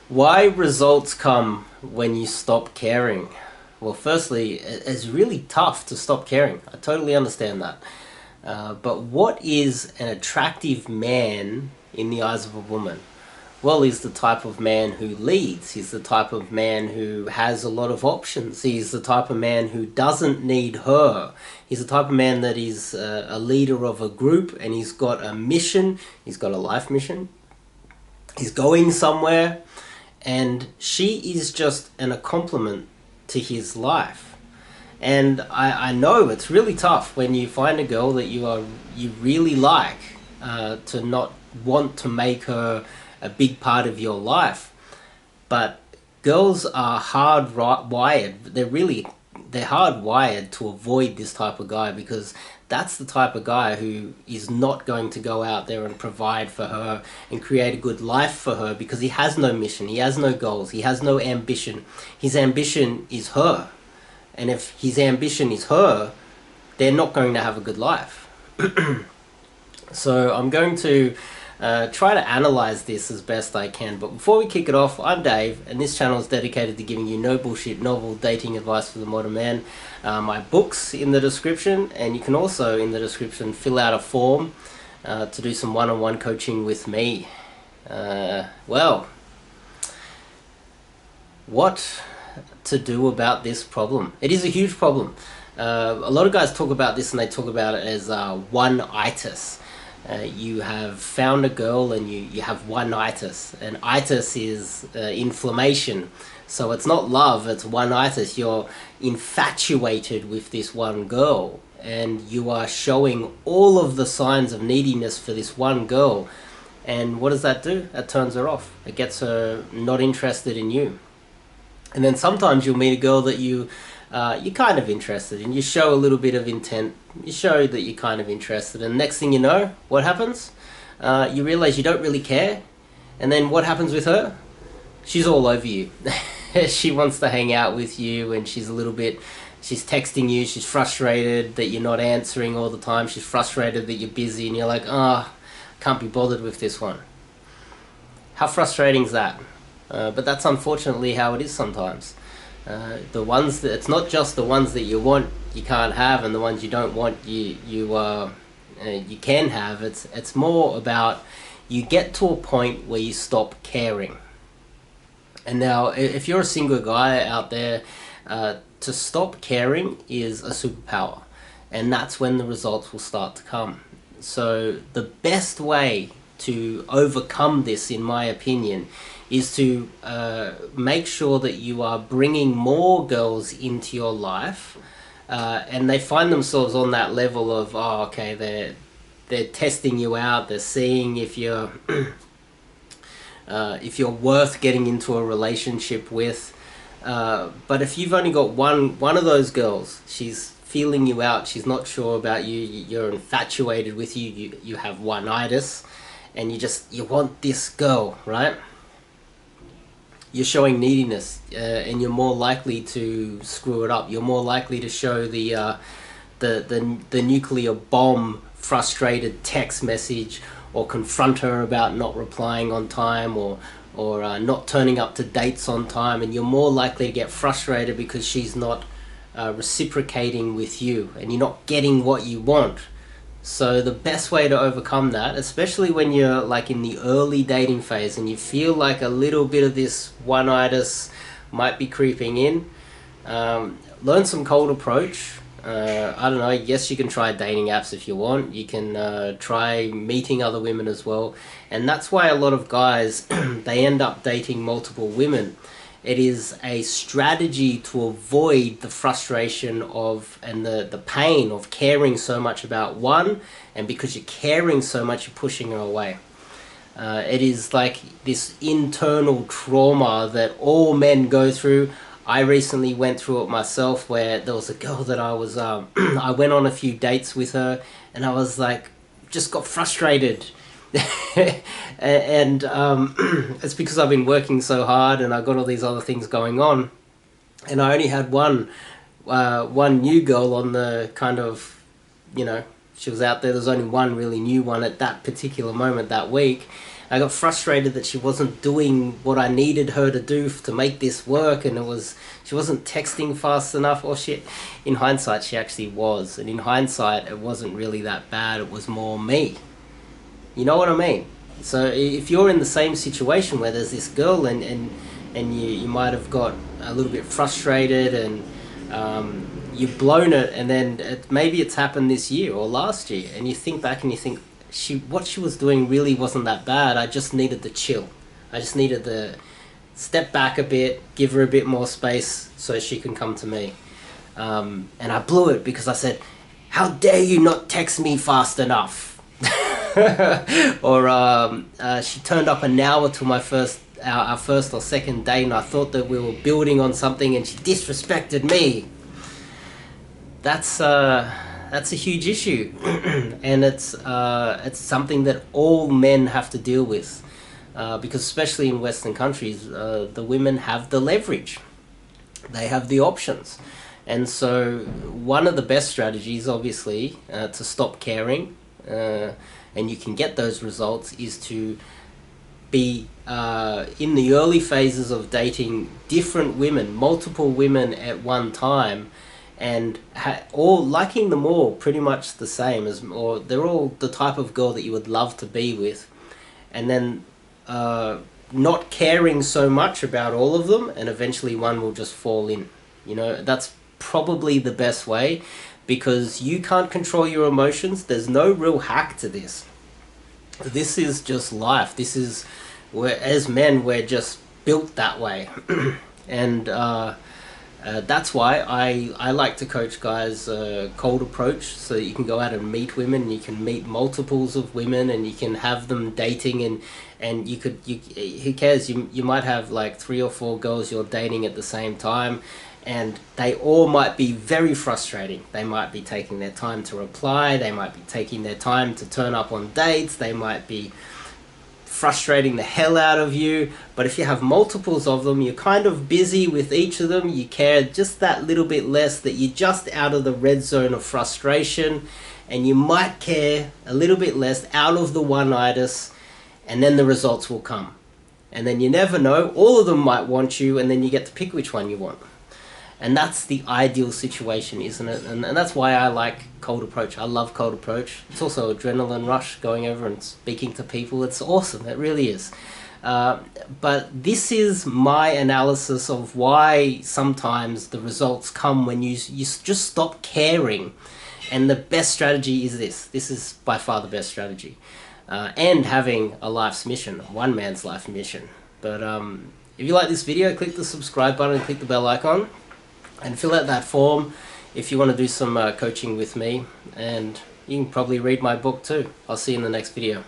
Why results come when you stop caring? Well, firstly, it's really tough to stop caring. I totally understand that. But what is an attractive man in the eyes of a woman? Well, he's the type of man who leads. He's the type of man who has a lot of options. He's the type of man who doesn't need her. He's the type of man that is a leader of a group, and he's got a mission. He's got a life mission. He's going somewhere, and she is just an accompaniment to his life. And I know it's really tough when you find a girl that you really like, to not want to make her a big part of your life. But girls are hardwired. They're hardwired to avoid this type of guy, because that's the type of guy who is not going to go out there and provide for her and create a good life for her, because he has no mission, he has no goals, he has no ambition. His ambition is her. And if his ambition is her, they're not going to have a good life. So I'm going to try to analyze this as best I can. But before we kick it off, I'm Dave, and this channel is dedicated to giving you no bullshit, novel dating advice for the modern man. My book's in the description, and you can also, in the description, fill out a form to do some one-on-one coaching with me. Well, what to do about this problem? It is a huge problem. A lot of guys talk about this, and they talk about it as one-itis. You have found a girl and you have one-itis. And itis is inflammation. So it's not love, it's one-itis. You're infatuated with this one girl, and you are showing all of the signs of neediness for this one girl. And what does that do? That turns her off. It gets her not interested in you. And then sometimes you'll meet a girl that you're kind of interested in. You show a little bit of intent. You show that you're kind of interested. And next thing you know, what happens? You realize you don't really care. And then what happens with her? She's all over you. She wants to hang out with you, and she's texting you. She's frustrated that you're not answering all the time. She's frustrated that you're busy, and you're like, can't be bothered with this one. How frustrating is that? But that's unfortunately how it is sometimes. It's not just the ones that you want you can't have, and the ones you don't want you can have. It's more about you get to a point where you stop caring. And now, if you're a single guy out there, to stop caring is a superpower, and that's when the results will start to come. So the best way to overcome this, in my opinion, is to make sure that you are bringing more girls into your life, and they find themselves on that level of, they're testing you out, they're seeing if you're worth getting into a relationship with. But if you've only got one of those girls, she's feeling you out, she's not sure about you, you're infatuated with you have one-itis, and you want this girl, right? You're showing neediness, and you're more likely to screw it up. You're more likely to show the nuclear bomb frustrated text message, or confront her about not replying on time, or not turning up to dates on time, and you're more likely to get frustrated because she's not reciprocating with you, and you're not getting what you want. So the best way to overcome that, especially when you're like in the early dating phase and you feel like a little bit of this one-itis might be creeping in, learn some cold approach. I don't know, yes, you can try dating apps if you want. You can try meeting other women as well. And that's why a lot of guys, they end up dating multiple women. It is a strategy to avoid the frustration and the pain of caring so much about one, and because you're caring so much, you're pushing her away. It is like this internal trauma that all men go through. I recently went through it myself, where there was a girl that I was, I went on a few dates with her, and I was like, just got frustrated. and it's because I've been working so hard, and I got all these other things going on, and I only had one new girl on the kind of, she was out there. There's only one really new one at that particular moment that week, I got frustrated that she wasn't doing what I needed her to do to make this work, and she wasn't texting fast enough. Or in hindsight, she actually was, and in hindsight, it wasn't really that bad. It was more me. You know what I mean? So if you're in the same situation where there's this girl and you might have got a little bit frustrated and you've blown it, and then maybe it's happened this year or last year, and you think back and you think, what she was doing really wasn't that bad. I just needed to chill. I just needed to step back a bit, give her a bit more space so she can come to me. And I blew it because I said, how dare you not text me fast enough? Or she turned up an hour to our first or second date, and I thought that we were building on something, and she disrespected me. That's a huge issue, and it's something that all men have to deal with, because especially in Western countries, the women have the leverage, they have the options, and so one of the best strategies, obviously, to stop caring, and you can get those results, is to be in the early phases of dating different women, multiple women at one time, and all liking them all pretty much the same, or they're all the type of girl that you would love to be with, and then not caring so much about all of them, and eventually one will just fall in. You know, that's probably the best way, because you can't control your emotions. There's no real hack to this. This is just life. This is where, as men, we're just built that way. And that's why I like to coach guys cold approach, so that you can go out and meet women, you can meet multiples of women, and you can have them dating, and who cares, you might have like 3 or 4 girls you're dating at the same time, and they all might be very frustrating. They might be taking their time to reply, they might be taking their time to turn up on dates, they might be frustrating the hell out of you. But if you have multiples of them, you're kind of busy with each of them, you care just that little bit less, that you're just out of the red zone of frustration, and you might care a little bit less out of the one-itis, and then the results will come. And then you never know, all of them might want you, and then you get to pick which one you want. And that's the ideal situation, isn't it? And that's why I like cold approach. I love cold approach. It's also adrenaline rush, going over and speaking to people. It's awesome. It really is. But this is my analysis of why sometimes the results come when you just stop caring. And the best strategy is this. This is by far the best strategy. And having a life's mission, one man's life mission. But if you like this video, click the subscribe button and click the bell icon. And fill out that form if you want to do some coaching with me, and you can probably read my book too. I'll see you in the next video.